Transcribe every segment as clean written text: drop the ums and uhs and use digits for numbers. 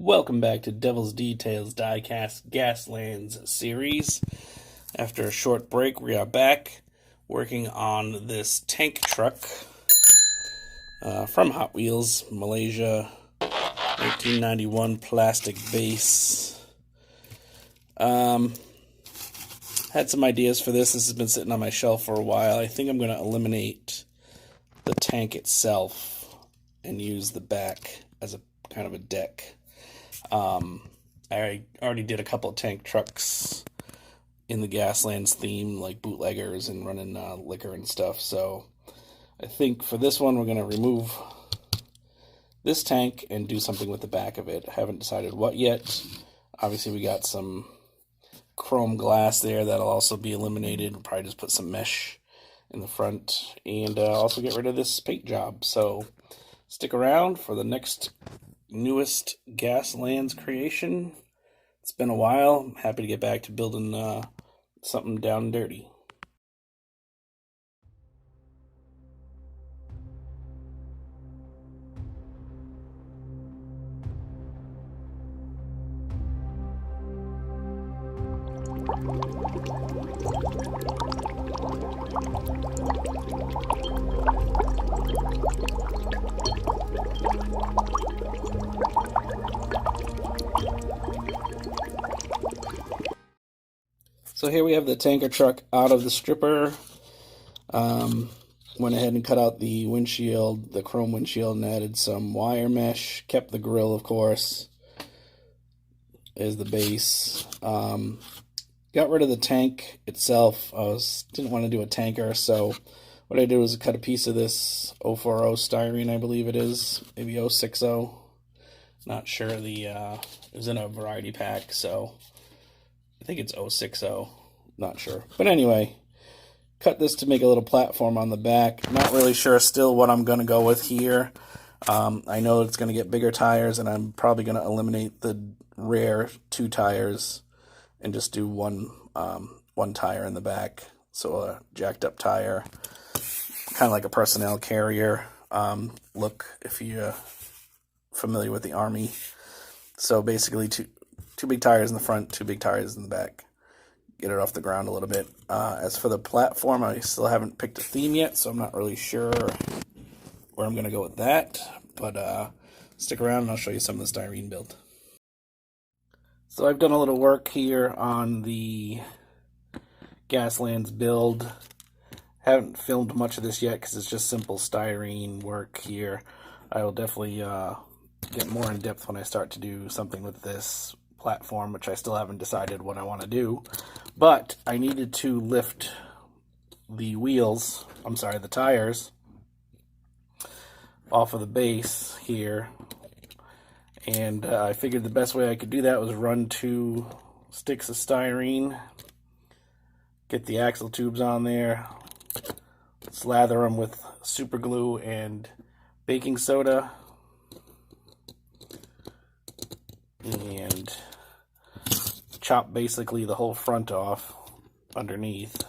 Welcome back to Devil's Details Diecast Gaslands series. After a short break, we are back working on this tank truck from Hot Wheels, Malaysia, 1991 plastic base. Had some ideas for this. This has been sitting on my shelf for a while. I think I'm going to eliminate the tank itself and use the back as a kind of a deck. I already did a couple of tank trucks in the Gaslands theme, like bootleggers and running liquor and stuff. So I think for this one, we're going to remove this tank and do something with the back of it. I haven't decided what yet. Obviously, we got some chrome glass there that'll also be eliminated. We'll probably just put some mesh in the front and also get rid of this paint job. So stick around for the next newest Gaslands creation. It's been a while. I'm happy to get back to building something down and dirty. So here we have the tanker truck out of the stripper. Went ahead and cut out the windshield, the chrome windshield, and added some wire mesh. Kept the grill, of course, as the base. Got rid of the tank itself. Didn't want to do a tanker, so what I did was cut a piece of this 040 styrene, I believe it is, maybe 060. Not sure. It was in a variety pack, so I think it's 060, not sure. But anyway, cut this to make a little platform on the back. Not really sure still what I'm going to go with here. I know it's going to get bigger tires, and I'm probably going to eliminate the rare 2 tires and just do one tire in the back. So a jacked up tire, kind of like a personnel carrier look if you're familiar with the Army. So basically two big tires in the front, 2 big tires in the back. Get it off the ground a little bit. As for the platform, I still haven't picked a theme yet, so I'm not really sure where I'm going to go with that. But stick around and I'll show you some of the styrene build. So I've done a little work here on the Gaslands build. Haven't filmed much of this yet because it's just simple styrene work here. I will definitely get more in depth when I start to do something with this platform, which I still haven't decided what I want to do. But I needed to lift the the tires off of the base here. And I figured the best way I could do that was run 2 sticks of styrene, get the axle tubes on there, slather them with super glue and baking soda, and chop basically the whole front off underneath.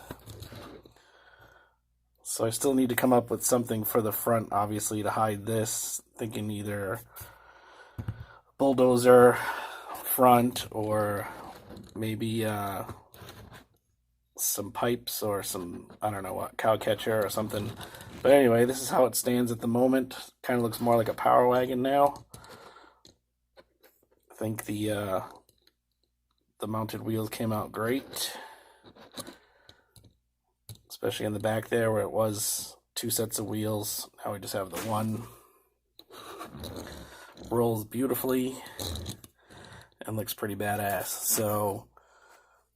So I still need to come up with something for the front, obviously, to hide this. Thinking either bulldozer front or maybe some pipes or some, I don't know what, cow catcher or something. But anyway, this is how it stands at the moment. Kind of looks more like a power wagon now. I think the mounted wheels came out great, especially in the back there where it was 2 sets of wheels. Now we just have the one. Rolls beautifully and looks pretty badass. So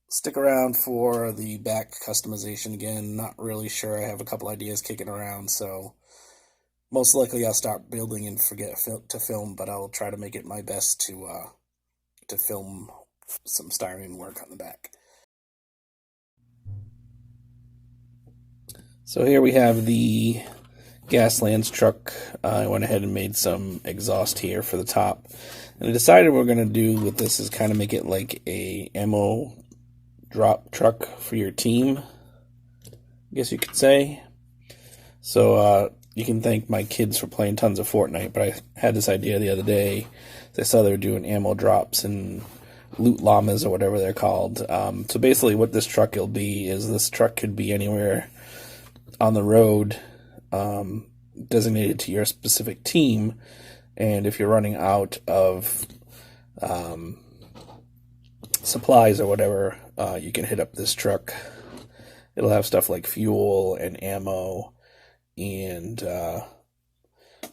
stick around for the back customization again. Not really sure. I have a couple ideas kicking around, so most likely I'll start building and forget to film, but I'll try to make it my best to film some styrene work on the back. So here we have the Gaslands truck. I went ahead and made some exhaust here for the top. And I decided what we're going to do with this is kind of make it like a ammo drop truck for your team, I guess you could say. So you can thank my kids for playing tons of Fortnite, but I had this idea the other day. I saw they were doing ammo drops and loot llamas or whatever they're called. So basically what this truck will be is this truck could be anywhere on the road, designated to your specific team, and if you're running out of supplies or whatever, you can hit up this truck. It'll have stuff like fuel and ammo and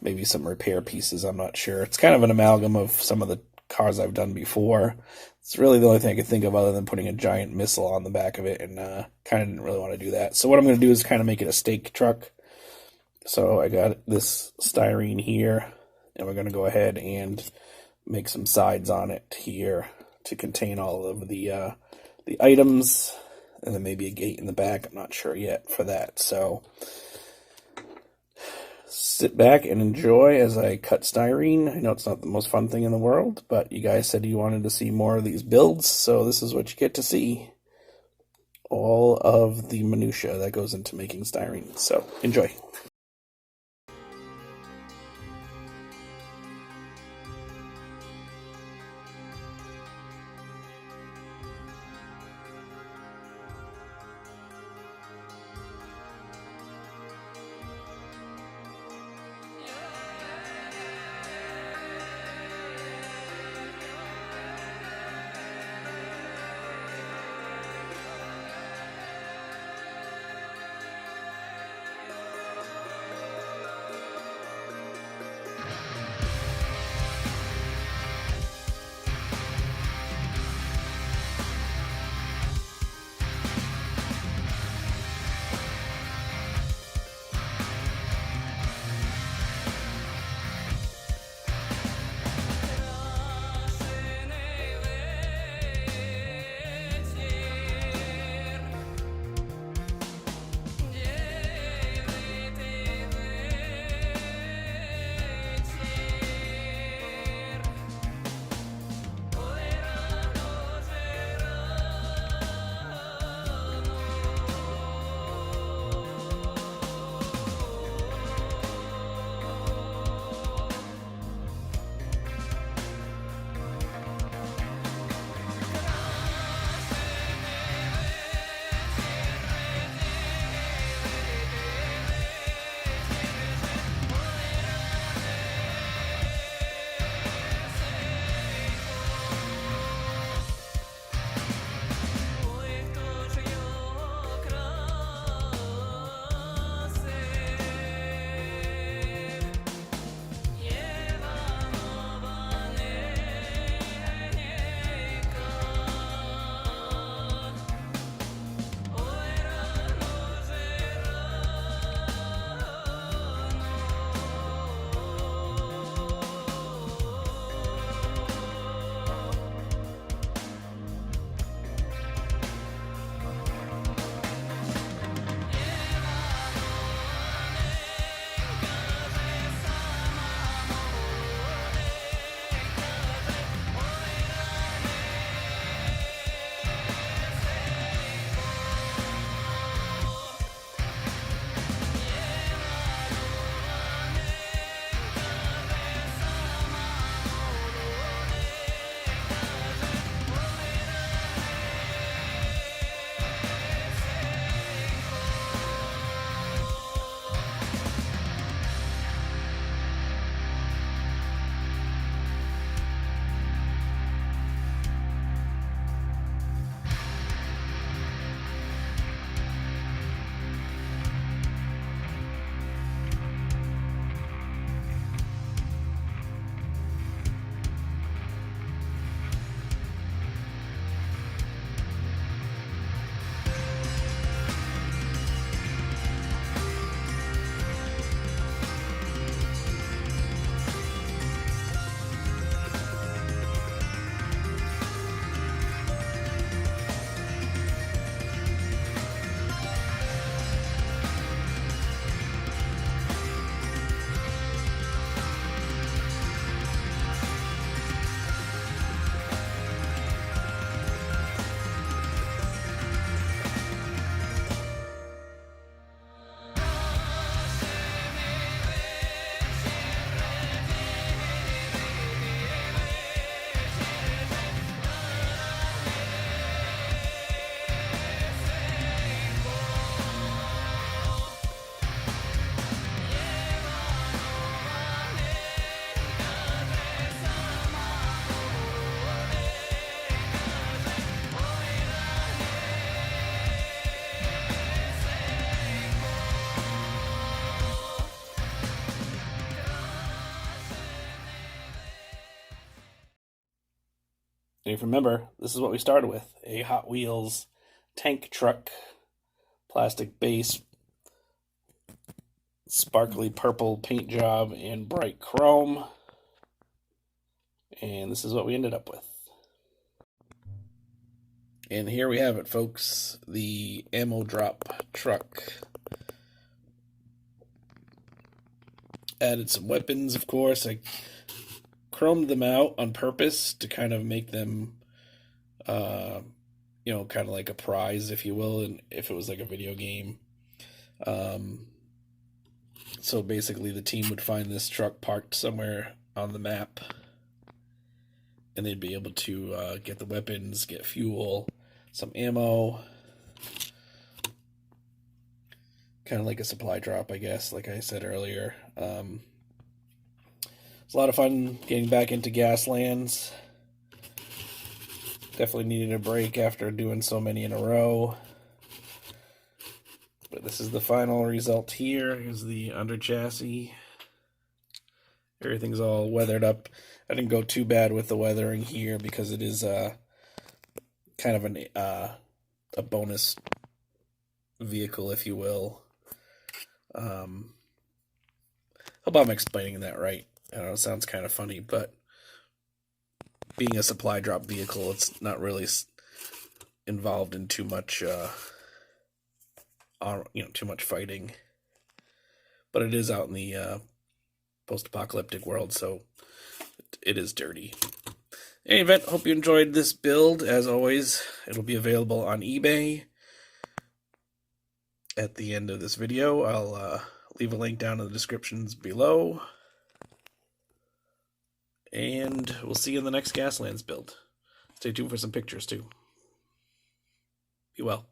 maybe some repair pieces. I'm not sure. It's kind of an amalgam of some of the cars I've done before. It's really the only thing I could think of other than putting a giant missile on the back of it, and kind of didn't really want to do that. So what I'm going to do is kind of make it a stake truck. So I got this styrene here, and we're going to go ahead and make some sides on it here to contain all of the items, and then maybe a gate in the back. I'm not sure yet for that. So sit back and enjoy as I cut styrene. I know it's not the most fun thing in the world, but you guys said you wanted to see more of these builds, so this is what you get to see. All of the minutia that goes into making styrene. So enjoy. And if you remember, this is what we started with, a Hot Wheels tank truck, plastic base, sparkly purple paint job, and bright chrome. And this is what we ended up with. And here we have it, folks, the ammo drop truck. Added some weapons, of course. I chromed them out on purpose to kind of make them, kind of like a prize, if you will, and if it was like a video game. So basically the team would find this truck parked somewhere on the map, and they'd be able to get the weapons, get fuel, some ammo, kind of like a supply drop, I guess, like I said earlier. It's a lot of fun getting back into Gaslands. Definitely needed a break after doing so many in a row. But this is the final result here. Here's the under chassis. Everything's all weathered up. I didn't go too bad with the weathering here because it is kind of a bonus vehicle, if you will. Hope I'm explaining that right. I know it sounds kind of funny, but being a supply drop vehicle, it's not really involved in too much, too much fighting. But it is out in the post-apocalyptic world, so it is dirty. In any event, hope you enjoyed this build. As always, it'll be available on eBay at the end of this video. I'll leave a link down in the descriptions below. And we'll see you in the next Gaslands build. Stay tuned for some pictures, too. Be well.